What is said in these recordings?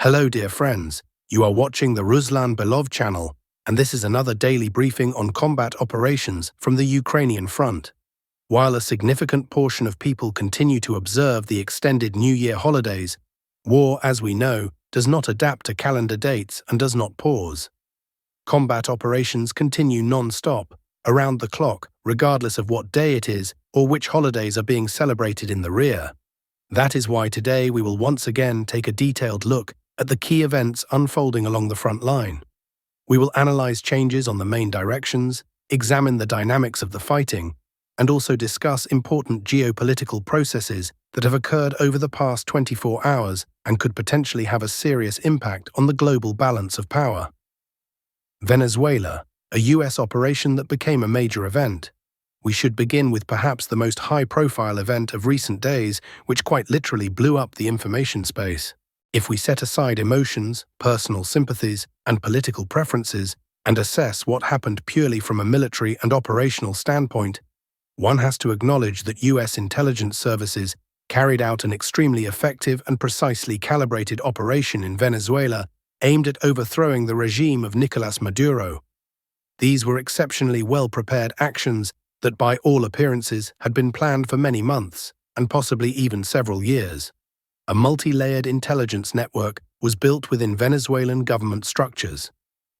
Hello dear friends, you are watching the Ruslan Belov channel, and this is another daily briefing on combat operations from the Ukrainian front. While a significant portion of people continue to observe the extended New Year holidays, war, as we know, does not adapt to calendar dates and does not pause. Combat operations continue non-stop, around the clock, regardless of what day it is or which holidays are being celebrated in the rear. That is why today we will once again take a detailed look at the key events unfolding along the front line. We will analyze changes on the main directions, examine the dynamics of the fighting, and also discuss important geopolitical processes that have occurred over the past 24 hours and could potentially have a serious impact on the global balance of power. Venezuela, a US operation that became a major event. We should begin with perhaps the most high-profile event of recent days, which quite literally blew up the information space. If we set aside emotions, personal sympathies, and political preferences, and assess what happened purely from a military and operational standpoint, one has to acknowledge that US intelligence services carried out an extremely effective and precisely calibrated operation in Venezuela aimed at overthrowing the regime of Nicolas Maduro. These were exceptionally well-prepared actions that by all appearances had been planned for many months, and possibly even several years. A multi-layered intelligence network was built within Venezuelan government structures.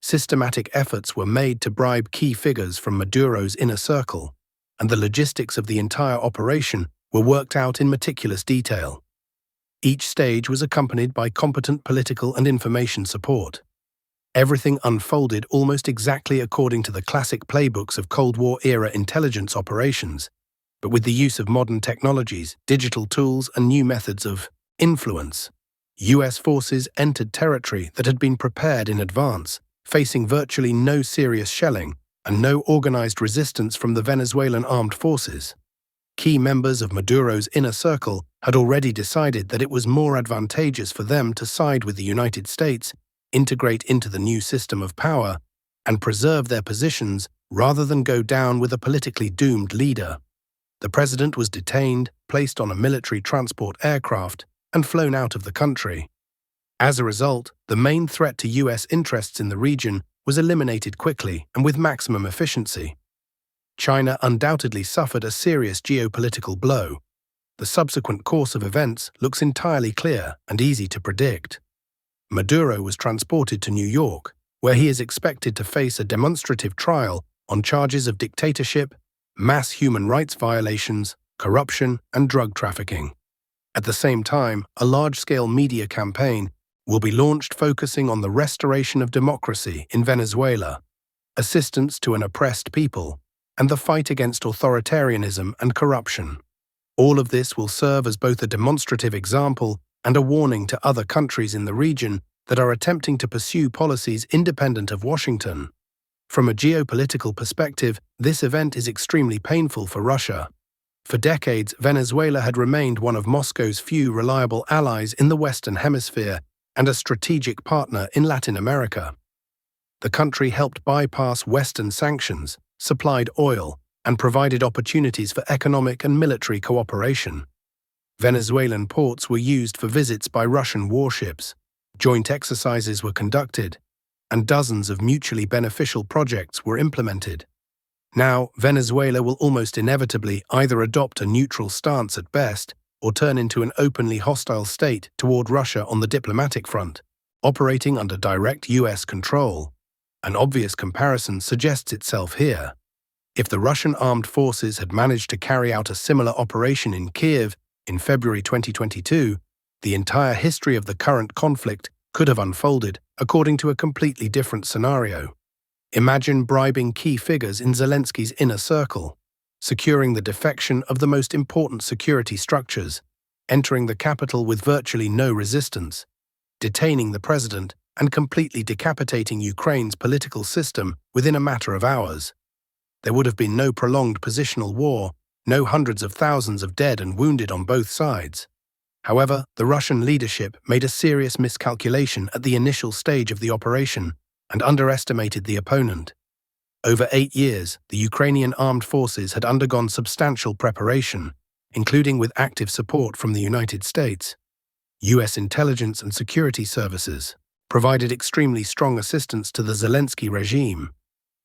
Systematic efforts were made to bribe key figures from Maduro's inner circle, and the logistics of the entire operation were worked out in meticulous detail. Each stage was accompanied by competent political and information support. Everything unfolded almost exactly according to the classic playbooks of Cold War-era intelligence operations, but with the use of modern technologies, digital tools, and new methods of influence. US forces entered territory that had been prepared in advance, facing virtually no serious shelling and no organized resistance from the Venezuelan armed forces. Key members of Maduro's inner circle had already decided that it was more advantageous for them to side with the United States, integrate into the new system of power, and preserve their positions rather than go down with a politically doomed leader. The president was detained, placed on a military transport aircraft, and flown out of the country. As a result, the main threat to US interests in the region was eliminated quickly and with maximum efficiency. China undoubtedly suffered a serious geopolitical blow. The subsequent course of events looks entirely clear and easy to predict. Maduro was transported to New York, where he is expected to face a demonstrative trial on charges of dictatorship, mass human rights violations, corruption, and drug trafficking. At the same time, a large-scale media campaign will be launched focusing on the restoration of democracy in Venezuela, assistance to an oppressed people, and the fight against authoritarianism and corruption. All of this will serve as both a demonstrative example and a warning to other countries in the region that are attempting to pursue policies independent of Washington. From a geopolitical perspective, this event is extremely painful for Russia. For decades, Venezuela had remained one of Moscow's few reliable allies in the Western Hemisphere and a strategic partner in Latin America. The country helped bypass Western sanctions, supplied oil, and provided opportunities for economic and military cooperation. Venezuelan ports were used for visits by Russian warships, joint exercises were conducted, and dozens of mutually beneficial projects were implemented. Now, Venezuela will almost inevitably either adopt a neutral stance at best or turn into an openly hostile state toward Russia on the diplomatic front, operating under direct US control. An obvious comparison suggests itself here. If the Russian armed forces had managed to carry out a similar operation in Kyiv in February 2022, the entire history of the current conflict could have unfolded according to a completely different scenario. Imagine bribing key figures in Zelensky's inner circle, securing the defection of the most important security structures, entering the capital with virtually no resistance, detaining the president, and completely decapitating Ukraine's political system within a matter of hours. There would have been no prolonged positional war, no hundreds of thousands of dead and wounded on both sides. However, the Russian leadership made a serious miscalculation at the initial stage of the operation and underestimated the opponent. Over 8 years, the Ukrainian armed forces had undergone substantial preparation, including with active support from the United States. US intelligence and security services provided extremely strong assistance to the Zelensky regime.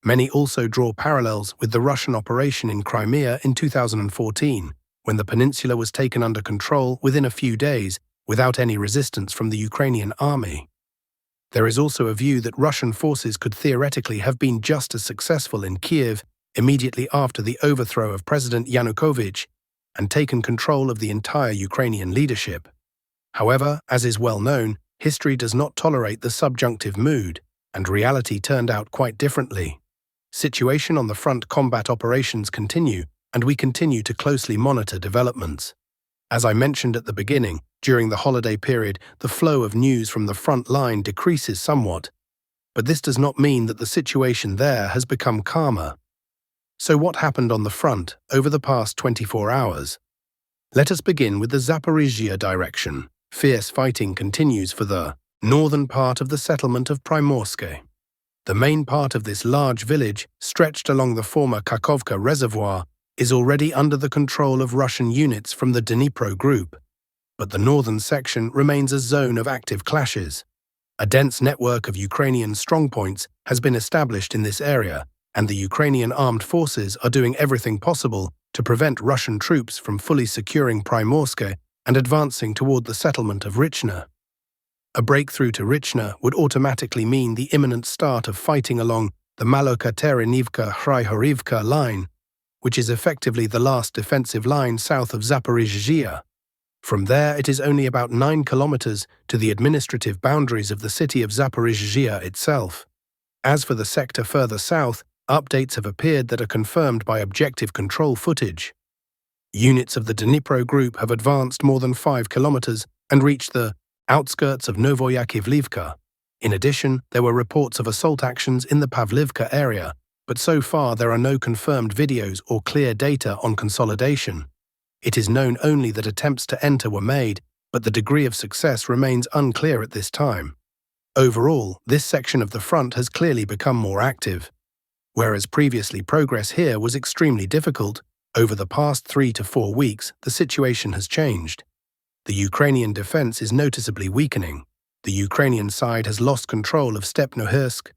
Many also draw parallels with the Russian operation in Crimea in 2014, when the peninsula was taken under control within a few days without any resistance from the Ukrainian army. There is also a view that Russian forces could theoretically have been just as successful in Kyiv immediately after the overthrow of President Yanukovych and taken control of the entire Ukrainian leadership. However, as is well known, history does not tolerate the subjunctive mood, and reality turned out quite differently. Situation on the front combat operations continue, and we continue to closely monitor developments. As I mentioned at the beginning, during the holiday period, the flow of news from the front line decreases somewhat, but this does not mean that the situation there has become calmer. So what happened on the front over the past 24 hours? Let us begin with the Zaporizhzhia direction. Fierce fighting continues for the northern part of the settlement of Primorske. The main part of this large village, stretched along the former Kakhovka reservoir, is already under the control of Russian units from the Dnipro group, but the northern section remains a zone of active clashes. A dense network of Ukrainian strongpoints has been established in this area, and the Ukrainian armed forces are doing everything possible to prevent Russian troops from fully securing Primorske and advancing toward the settlement of Rychna. A breakthrough to Rychna would automatically mean the imminent start of fighting along the Maloka-Terynivka-Hryhorivka line, which is effectively the last defensive line south of Zaporizhzhia. From there, it is only about 9 kilometers to the administrative boundaries of the city of Zaporizhzhia itself. As for the sector further south, updates have appeared that are confirmed by objective control footage. Units of the Dnipro group have advanced more than 5 kilometers and reached the outskirts of Novoyakivlivka. In addition, there were reports of assault actions in the Pavlivka area, but so far there are no confirmed videos or clear data on consolidation. It is known only that attempts to enter were made, but the degree of success remains unclear at this time. Overall, this section of the front has clearly become more active. Whereas previously progress here was extremely difficult, over the past 3 to 4 weeks the situation has changed. The Ukrainian defense is noticeably weakening. The Ukrainian side has lost control of Stepnohirsk,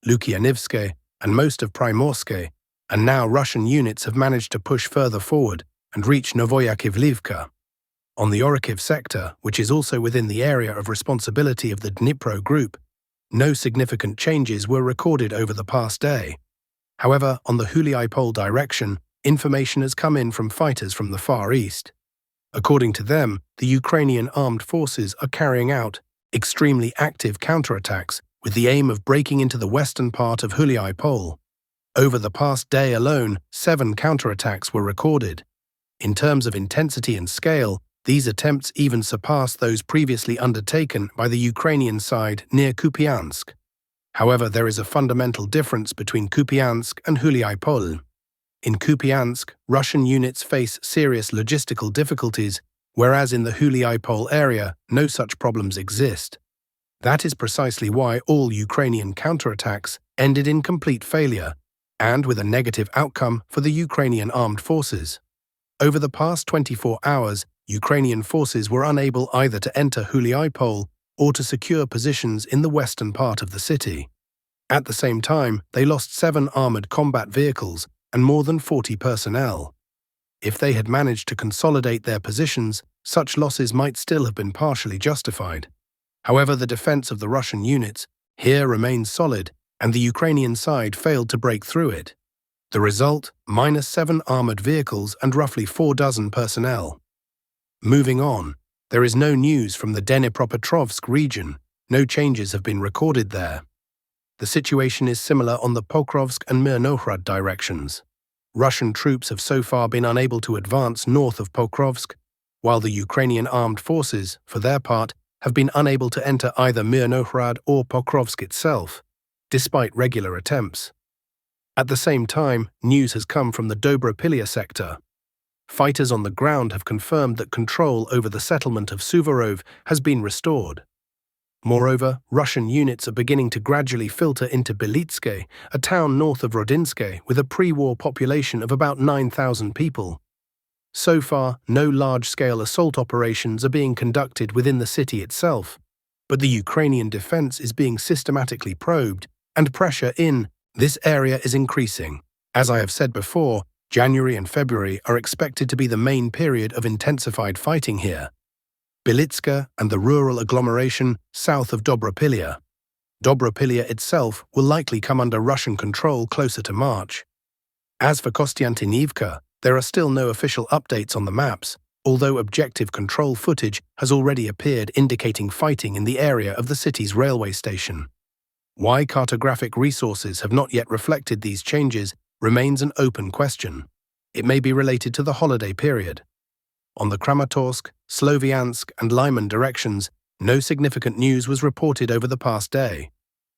Lukyanivske, and most of Primorske, and now Russian units have managed to push further forward and reach Novoyakivlivka. On the Orikhiv sector, which is also within the area of responsibility of the Dnipro group, no significant changes were recorded over the past day. However, on the Huliaipole direction, information has come in from fighters from the Far East. According to them, the Ukrainian armed forces are carrying out extremely active counterattacks with the aim of breaking into the western part of Huliaipole. Over the past day alone, 7 counterattacks were recorded. In terms of intensity and scale, these attempts even surpass those previously undertaken by the Ukrainian side near Kupiansk. However, there is a fundamental difference between Kupiansk and Huliaipole. In Kupiansk, Russian units face serious logistical difficulties, whereas in the Huliaipole area, no such problems exist. That is precisely why all Ukrainian counterattacks ended in complete failure, and with a negative outcome for the Ukrainian armed forces. Over the past 24 hours, Ukrainian forces were unable either to enter Huliaipole or to secure positions in the western part of the city. At the same time, they lost 7 armored combat vehicles and more than 40 personnel. If they had managed to consolidate their positions, such losses might still have been partially justified. However, the defense of the Russian units here remains solid, and the Ukrainian side failed to break through it. The result, -7 armored vehicles and roughly 4 dozen personnel. Moving on, there is no news from the Dnipropetrovsk region. No changes have been recorded there. The situation is similar on the Pokrovsk and Mirnohrad directions. Russian troops have so far been unable to advance north of Pokrovsk, while the Ukrainian armed forces, for their part, have been unable to enter either Mirnohrad or Pokrovsk itself, despite regular attempts. At the same time, news has come from the Dobropilya sector. Fighters on the ground have confirmed that control over the settlement of Suvorov has been restored. Moreover, Russian units are beginning to gradually filter into Belitske, a town north of Rodinske with a pre-war population of about 9,000 people. So far, no large-scale assault operations are being conducted within the city itself, but the Ukrainian defense is being systematically probed, and pressure in this area is increasing. As I have said before, January and February are expected to be the main period of intensified fighting here. Belitska and the rural agglomeration south of Dobropilya. Dobropilya itself will likely come under Russian control closer to March. As for Kostiantynivka, there are still no official updates on the maps, although objective control footage has already appeared indicating fighting in the area of the city's railway station. Why cartographic resources have not yet reflected these changes remains an open question. It may be related to the holiday period. On the Kramatorsk, Sloviansk, and Lyman directions, no significant news was reported over the past day.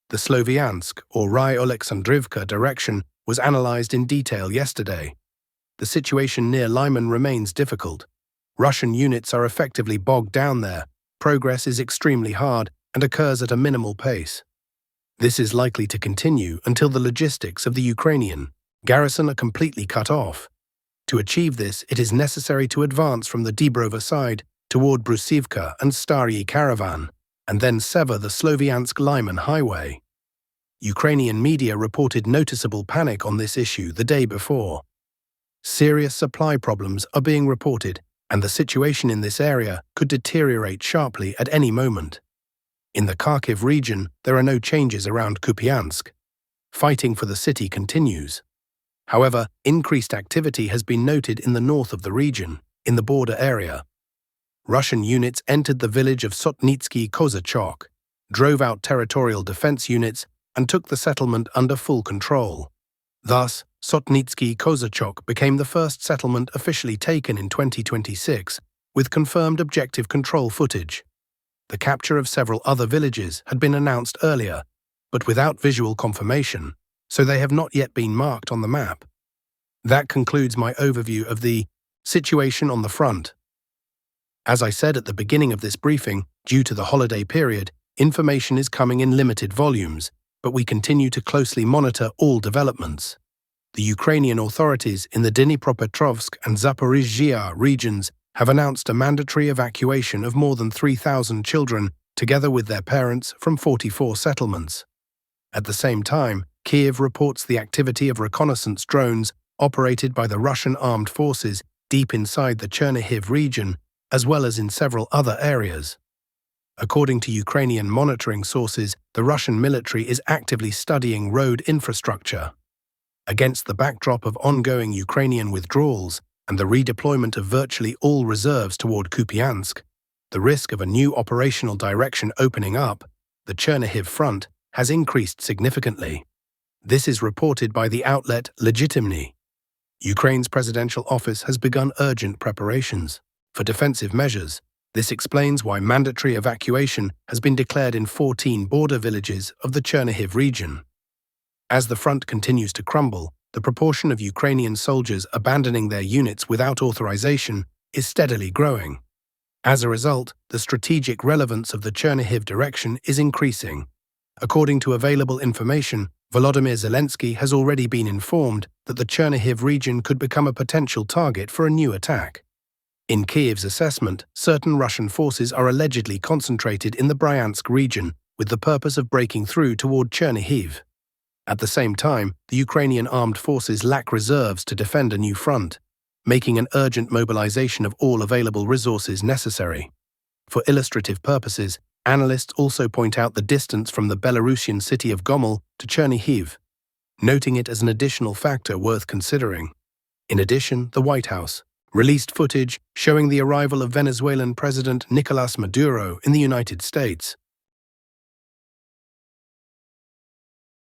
The Sloviansk, or Rai-Oleksandrivka direction, was analyzed in detail yesterday. The situation near Lyman remains difficult. Russian units are effectively bogged down there, progress is extremely hard, and occurs at a minimal pace. This is likely to continue until the logistics of the Ukrainian garrison are completely cut off. To achieve this, it is necessary to advance from the Dibrova side toward Brusivka and Staryi Caravan, and then sever the Sloviansk-Lyman highway. Ukrainian media reported noticeable panic on this issue the day before. Serious supply problems are being reported, and the situation in this area could deteriorate sharply at any moment. In the Kharkiv region, there are no changes around Kupiansk. Fighting for the city continues. However, increased activity has been noted in the north of the region, in the border area. Russian units entered the village of Sotnitsky Kozachok, drove out territorial defense units, and took the settlement under full control. Thus, Sotnitsky Kozachok became the first settlement officially taken in 2026, with confirmed objective control footage. The capture of several other villages had been announced earlier, but without visual confirmation, so they have not yet been marked on the map. That concludes my overview of the situation on the front. As I said at the beginning of this briefing, due to the holiday period, information is coming in limited volumes, but we continue to closely monitor all developments. The Ukrainian authorities in the Dnipropetrovsk and Zaporizhzhia regions have announced a mandatory evacuation of more than 3,000 children, together with their parents, from 44 settlements. At the same time, Kyiv reports the activity of reconnaissance drones operated by the Russian armed forces deep inside the Chernihiv region, as well as in several other areas. According to Ukrainian monitoring sources, the Russian military is actively studying road infrastructure. Against the backdrop of ongoing Ukrainian withdrawals and the redeployment of virtually all reserves toward Kupiansk, the risk of a new operational direction opening up, the Chernihiv front, has increased significantly. This is reported by the outlet Legitimny. Ukraine's presidential office has begun urgent preparations for defensive measures. This explains why mandatory evacuation has been declared in 14 border villages of the Chernihiv region. As the front continues to crumble, the proportion of Ukrainian soldiers abandoning their units without authorization is steadily growing. As a result, the strategic relevance of the Chernihiv direction is increasing. According to available information, Volodymyr Zelensky has already been informed that the Chernihiv region could become a potential target for a new attack. In Kyiv's assessment, certain Russian forces are allegedly concentrated in the Bryansk region with the purpose of breaking through toward Chernihiv. At the same time, the Ukrainian armed forces lack reserves to defend a new front, making an urgent mobilization of all available resources necessary. For illustrative purposes, analysts also point out the distance from the Belarusian city of Gomel to Chernihiv, noting it as an additional factor worth considering. In addition, the White House released footage showing the arrival of Venezuelan President Nicolas Maduro in the United States.